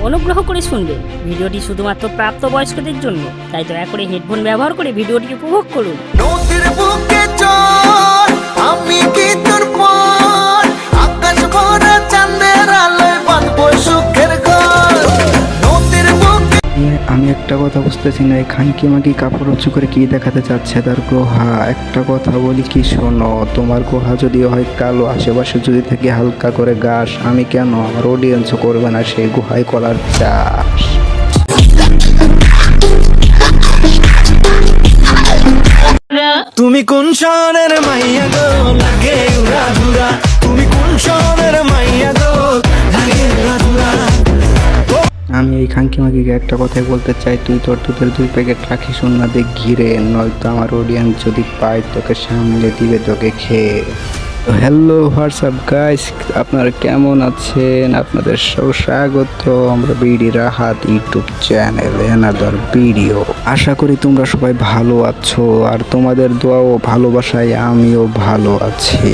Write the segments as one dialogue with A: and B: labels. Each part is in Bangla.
A: অনুগ্রহ করে শুনবেন, ভিডিওটি শুধুমাত্র প্রাপ্তবয়স্কদের জন্য, তাই দয়া করে হেডফোন ব্যবহার করে ভিডিওটি উপভোগ করুন।
B: নদীর বুকে চল আমি কি তোর পর আকাশ ভরা চাঁদের আলোয় বাঁধবো সুখের ঘর নদীর বুকে।
C: আমি একটা কথা বুঝতেছি না, এই খানকি মাকি কাপড় উঁচু করে কি দেখাতে চাচ্ছে তার গ্রহা। একটা কথা বলি কি শোনো, তোমার গ্রহা যদি হয় কালো, আশেপাশে যদি থাকে হালকা করে ঘাস, আমি কেন, আমার অডিয়েন্সও করবে না সেই গুহায় কলার চাষ।
B: তুমি কোন শহরের মাইয়া গো লাগে উড়া ধুরা, তুমি কোন শহরের মাইয়া গো লাগে উড়া ধুরা।
C: আমি এই খানকি মাকিকে একটা কথাই বলতে চাই, তুই তোর দুধের 2 প্যাকেট রাখিস অন্যদের ঘিরে, নয়তো আমার অডিয়েন্স যদি পায় তোকে সামলে দিবে তোকে খেয়ে। হ্যালো হোয়াটসঅ্যাপ গাইস, আপনারা কেমন আছেন? আপনাদের স্বাগত আমরা বিডি রাহাত ইউটিউব চ্যানেলে অ্যানাদার ভিডিও। আশা করি তোমরা সবাই ভালো আছো, আর তোমাদের দোয়া ও ভালোবাসায় আমিও ভালো আছি।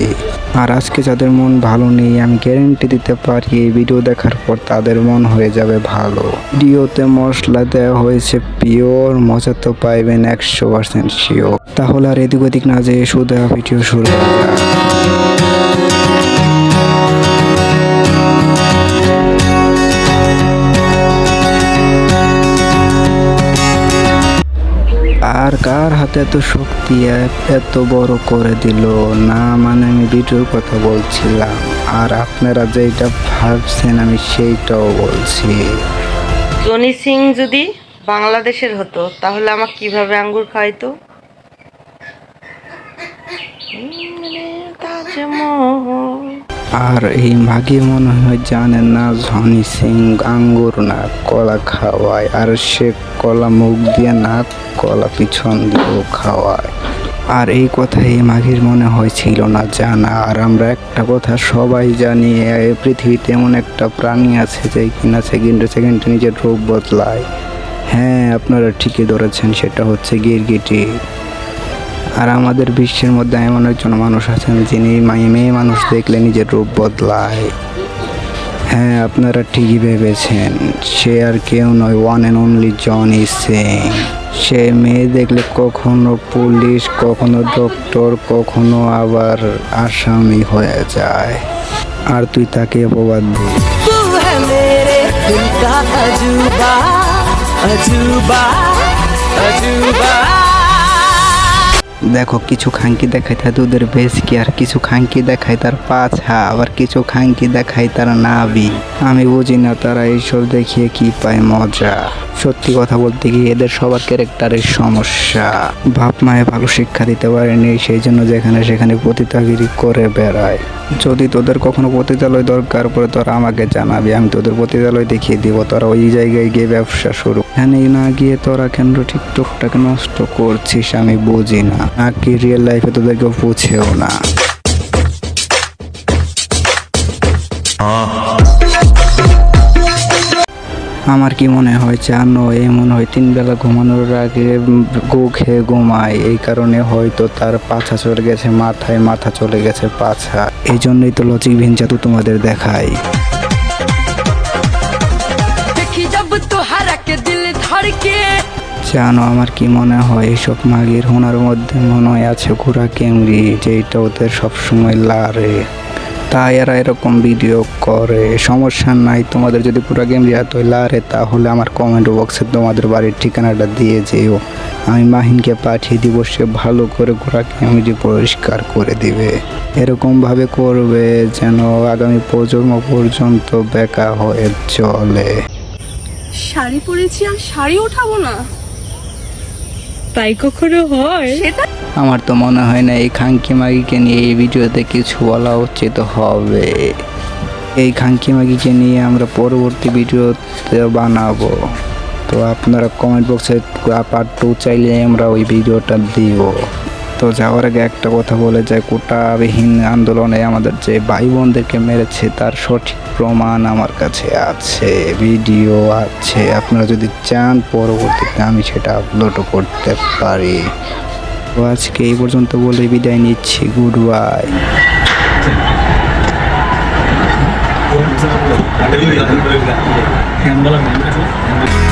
C: আর আজকে যাদের মন ভালো নেই, আমি গ্যারেন্টি দিতে পারি এই ভিডিও দেখার পর তাদের মন হয়ে যাবে ভালো। ভিডিওতে মশলা দেওয়া হয়েছে পিওর, মজা তো পাইবেন 100% শিওর। তাহলে আর এদিক ওদিক না যেয়ে সোজা ভিডিও শুরু করা যাক। আর কার হাতে এত শক্তি এত বড় করে দিল না, মানে আমি ভিডিওর কথা বলছিলাম, আর আপনারা যেটা ভাবছেন আমি সেইটাও বলছি।
D: জনি সিং যদি বাংলাদেশের হতো তাহলে আমাকে কিভাবে আঙ্গুর খাওয়াইতো?
C: আর এই মাগি মনে হয় জানেন না জনি সিং আঙ্গুর না কলা খাওয়ায়, আর সে কলা মুখ দিয়ে না কলা পিছন দিয়েও খাওয়ায়। আর এই কথা এই মাগির মনে হয়েছিল না জানা। আর আমরা একটা কথা সবাই জানি, এই পৃথিবীতে এমন একটা প্রাণী আছে যে কিনা সেকেন্ডে সেকেন্ডে নিজের রূপ বদলায়। হ্যাঁ, আপনারা ঠিকই ধরেছেন, সেটা হচ্ছে গিরগিটি। আর আমাদের বিশ্বের মধ্যে এমন একজন মানুষ আছেন যিনি মেয়ে মানুষ দেখলে নিজের রূপ বদলায়। হ্যাঁ, আপনারা ঠিকই ভেবেছেন, সে আর কেউ নয়, one and only Johnny Singh. সে মেয়ে দেখলে কখনো পুলিশ, কখনো ডক্টর, কখনো আবার আসামি হয়ে যায়, আর তুই তাকে অপবাদ দিস।
B: तू है मेरे दिल का अजूबा अजूबा अजूबा।
C: দেখো, কিছু খাঙ্কি দেখায় তার দুধের ভেসকি, আর কিছু খাঙ্কি দেখায় তার পাছা, আবার কিছু খাঙ্কি দেখায় তার নাভি। আমি বুঝি না তারা এইসব দেখিয়ে কি পায় মজা। সত্যি কথা বলতে গিয়ে এদের সবার ক্যারেক্টারের সমস্যা। বাপ মায়ে ভালো শিক্ষা দিতে পারেনি, সেই জন্য যেখানে সেখানে পতিতাগিরি করে বেড়ায়। যদি তোদের কখনো পতিতালয় দরকার পড়ে তোরা আমাকে জানাবি, আমি তোদের পতিতালয় দেখিয়ে দিব। তোরা ওই জায়গায় গিয়ে ব্যবসা শুরু, এখানে না গিয়ে তোরা কেন টিকটকটাকে নষ্ট করছিস আমি বুঝি না, নাকি রিয়েল লাইফে তোদেরকে পুছেও না। আমার কি মনে হয় জানো, এই মনে হয় 3 বেলা ঘুমানোর আগে গো খেয়ে ঘুমায়, এই কারণে হয়তো তার পাছা চলে গেছে মাথায়, মাথা চলে গেছে পাছা। এই জন্যই তো লজিক ভিন জাদু তোমাদের দেখাই। জানো আমার কি মনে হয়, এইসব মাগির হোনার মধ্যে মনে হয় আছে ঘোড়া কেমরি, যেটা ওদের সবসময় লারে, তাই এরা এরকম ভিডিও করে। সমস্যা নাই, তোমাদের যদি পুরো গেম রিয়াত লারে তাহলে আমার কমেন্ট বক্সে তোমাদের বাড়ির ঠিকানাটা দিয়ে যেও, আমি মাহিনকে পাঠিয়ে দিব, সে ভালো করে ঘোড়া কেমরি পরিষ্কার করে দিবে। এরকমভাবে করবে যেন আগামী প্রজন্ম পর্যন্ত বেকা হয়ে চলে।
E: শাড়ি পরেছি আর শাড়ি ওঠাবো না, তাই কখনো হয়?
C: আমার তো মনে হয় না এই খাঙ্কি মাগিকে নিয়ে এই ভিডিওতে কিছু বলা উচিত হবে। এই খাঙ্কি মাগিকে নিয়ে আমরা পরবর্তী ভিডিওতে বানাবো, তো আপনারা কমেন্ট বক্সে পার্ট 2 চাইলে আমরা ওই ভিডিওটা দিব। তো যাওয়ার আগে একটা কথা বলে যায়, কোটাবিহীন আন্দোলনে আমাদের যে ভাই বোনদেরকে মেরেছে তার সঠিক প্রমাণ আমার কাছে আছে, ভিডিও আছে। আপনারা যদি চান পরবর্তীতে আমি সেটা আপলোডও করতে পারি। তো আজকে এই পর্যন্ত বলে বিদায় নিচ্ছি, good bye.
F: Ada juga yang berbeda. Yang malam ini